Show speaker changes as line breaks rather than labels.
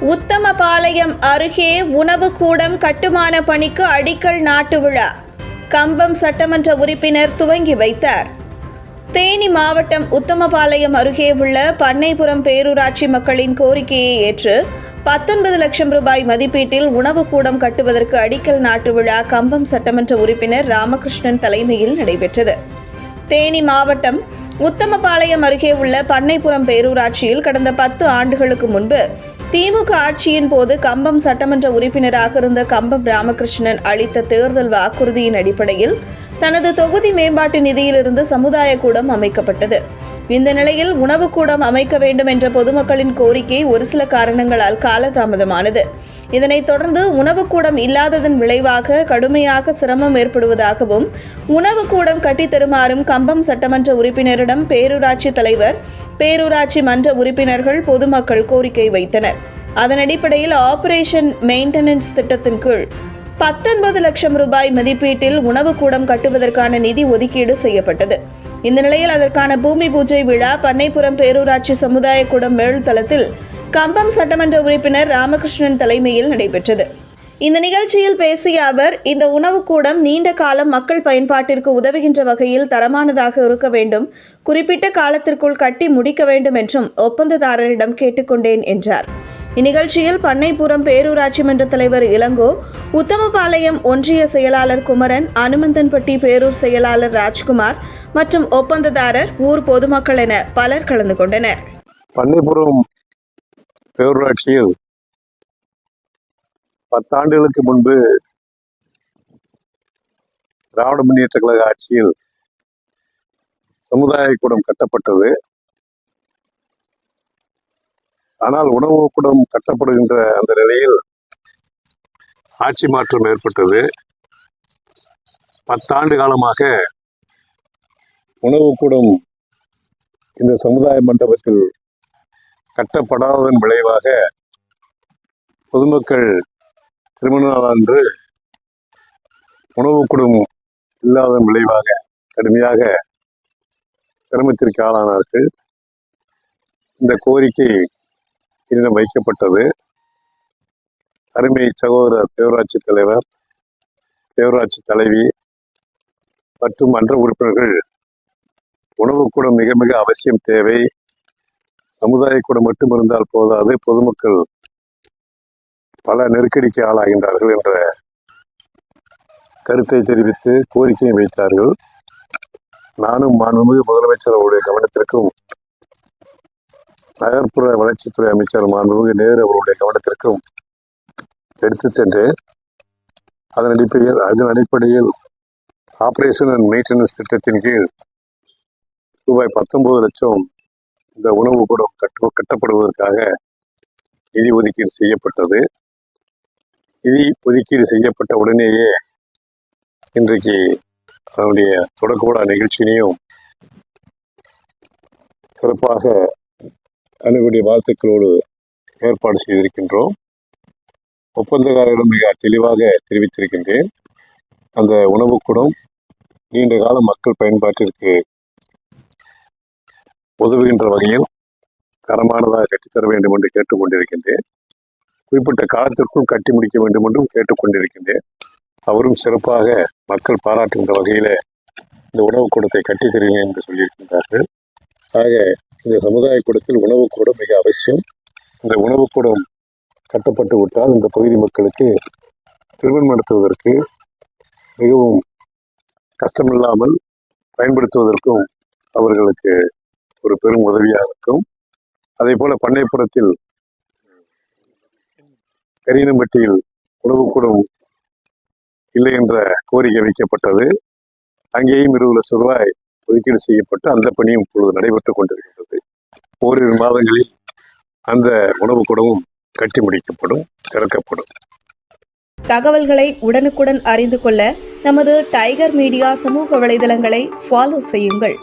உத்தமபாளையம் அருகே உணவு கூடம் கட்டுமான பணிக்கு அடிக்கல் நாட்டு விழா கம்பம் சட்டமன்ற உறுப்பினர் துவங்கி வைத்தார். தேனி மாவட்டம் உத்தமபாளையம் அருகே உள்ள பண்ணைபுரம் பேரூராட்சி மக்களின் கோரிக்கையை ஏற்று 19 லட்சம் ரூபாய் மதிப்பீட்டில் உணவு கூடம் கட்டுவதற்கு அடிக்கல் நாட்டு விழா கம்பம் சட்டமன்ற உறுப்பினர் ராமகிருஷ்ணன் தலைமையில் நடைபெற்றது. தேனி மாவட்டம் உத்தமபாளையம் அருகே உள்ள பண்ணைபுரம் பேரூராட்சியில் கடந்த 10 ஆண்டுகளுக்கு முன்பு திமுக ஆட்சியின் போது கம்பம் சட்டமன்ற உறுப்பினராக இருந்த கம்பம் ராமகிருஷ்ணன் அளித்த தேர்தல் வாக்குறுதியின் அடிப்படையில் தனது தொகுதி மேம்பாட்டு நிதியிலிருந்து சமுதாய கூடம் அமைக்கப்பட்டது. இந்த நிலையில் உணவு கூடம் அமைக்க வேண்டும் என்ற பொதுமக்களின் கோரிக்கை ஒரு சில காரணங்களால் காலதாமதமானது. இதனைத் தொடர்ந்து உணவு கூடம் இல்லாததன் விளைவாக கடுமையாக சிரமம் ஏற்படுவதாகவும் உணவு கூடம் கட்டித்தருமாறும் கம்பம் சட்டமன்ற உறுப்பினரிடம் பேரூராட்சி தலைவர், பேரூராட்சி மன்ற உறுப்பினர்கள், பொதுமக்கள் கோரிக்கை வைத்தனர். அதன் அடிப்படையில் ஆபரேஷன் மெயின்டெனன்ஸ் திட்டத்தின் கீழ் 19 லட்சம் ரூபாய் மதிப்பீட்டில் உணவு கூடம் கட்டுவதற்கான நிதி ஒதுக்கீடு செய்யப்பட்டது. இந்த நிலையில் அதற்கான பூமி பூஜை விழா பண்ணைபுரம் பேரூராட்சி சமுதாய கூடம் மேல்தளத்தில் கம்பம் சட்டமன்ற உறுப்பினர் ராமகிருஷ்ணன் தலைமையில் நடைபெற்றது. இந்த நிகழ்ச்சியில் பேசிய அவர், இந்த உணவு கூடம் நீண்ட காலம் மக்கள் பயன்பாட்டிற்கு உதவுகின்ற வகையில் தரமானதாக இருக்க வேண்டும், குறிப்பிட்ட காலத்திற்குள் கட்டி முடிக்க வேண்டும் என்றும் ஒப்பந்ததாரரிடம் கேட்டுக்கொண்டேன் என்றார். இந்நிகழ்ச்சியில் பண்ணைபுரம் பேரூராட்சி மன்ற தலைவர் இளங்கோ, உத்தமபாளையம் ஒன்றிய செயலாளர் குமரன், அனுமந்தன்பட்டி பேரூர் செயலாளர் ராஜ்குமார் மற்றும் ஒப்பந்ததாரர், ஊர் பொதுமக்கள் என பலர் கலந்து கொண்டனர்.
பண்ணைபுரம் பேரூராட்சியில் 10 ஆண்டுகளுக்கு முன்பு திராவிட முன்னேற்ற கழக ஆட்சியில் சமுதாய கூடம் கட்டப்பட்டது. ஆனால் உணவு கூடம் கட்டப்படுகின்ற அந்த நிலையில் ஆட்சி மாற்றம் ஏற்பட்டது. 10 ஆண்டு காலமாக உணவு கூடம் இந்த சமுதாய மண்டபத்தில் கட்டப்படாததன் விளைவாக பொதுமக்கள் திருமண நாள் அன்று உணவு கூடம் இல்லாததன் விளைவாக கடுமையாக சிரமத்திற்கு ஆளானார்கள். இந்த கோரிக்கை என்னிடம் வைக்கப்பட்டது. அருமை சகோதரர் பேரூராட்சி தலைவர், பேரூராட்சி தலைவி மற்றும் மன்ற உறுப்பினர்கள் உணவு கூடம் மிக மிக அவசியம் தேவை, சமுதாய கூடம் மட்டும் இருந்தால் போதாது, பொதுமக்கள் பல நெருக்கடிக்கு ஆளாகின்றார்கள் என்ற கருத்தை தெரிவித்து கோரிக்கையை வைத்தார்கள். நானும் மாண்புமிகு முதலமைச்சர் அவருடைய கவனத்திற்கும், நகர்ப்புற வளர்ச்சித்துறை அமைச்சர் மாண்புமிகு நேரு அவருடைய கவனத்திற்கும் எடுத்து சென்றேன். அதன் அடிப்படையில் ஆபரேஷன் அண்ட் மெயின்டெனன்ஸ் திட்டத்தின் கீழ் ரூபாய் 19 லட்சம் இந்த உணவு கூடம் கட்டப்படுவதற்காக நிதி ஒதுக்கீடு செய்யப்பட்டது. நிதி ஒதுக்கீடு செய்யப்பட்ட உடனேயே இன்றைக்கு அதனுடைய தொடக்க விழா நிகழ்ச்சியினையும் சிறப்பாக அனைவருடைய வாழ்த்துக்களோடு ஏற்பாடு செய்திருக்கின்றோம். ஒப்பந்தக்காரரிடம் மிக தெளிவாக தெரிவித்திருக்கின்றேன். அந்த உணவு கூடம் நீண்ட கால மக்கள் பயன்பாட்டிற்கு உதவுகின்ற வகையில் தரமானதாக கட்டித்தர வேண்டும் என்று கேட்டுக்கொண்டிருக்கின்றேன். குறிப்பிட்ட காலத்திற்குள் கட்டி முடிக்க வேண்டும் என்றும் கேட்டுக்கொண்டிருக்கின்றேன். அவரும் சிறப்பாக மக்கள் பாராட்டுகின்ற வகையில் இந்த உணவு கூடத்தை கட்டித்தருகிறேன் என்று சொல்லியிருக்கின்றார்கள். ஆக இந்த சமுதாய கூடத்தில் உணவு கூடம் மிக அவசியம். இந்த உணவு கூடம் கட்டப்பட்டு விட்டால் இந்த பகுதி மக்களுக்கு திருமணம் நடத்துவதற்கு மிகவும் கஷ்டமில்லாமல் பயன்படுத்துவதற்கும் அவர்களுக்கு ஒரு பெரும் உதவியாக இருக்கும். அதே போல பண்ணைப்புறத்தில் கரியனம்பட்டியில் உணவு கூடம் இல்லை என்ற கோரிக்கை வைக்கப்பட்டது. அங்கேயும் 20 லட்சம் ரூபாய் ஒதுக்கீடு செய்யப்பட்டு அந்த பணியும் இப்பொழுது நடைபெற்றுக் கொண்டிருக்கின்றது. ஓரிரு மாதங்களில் அந்த உணவு கூடமும் கட்டி முடிக்கப்படும், திறக்கப்படும்.
தகவல்களை உடனுக்குடன் அறிந்து கொள்ள நமது டைகர் மீடியா சமூக வலைதளங்களை ஃபாலோ செய்யுங்கள்.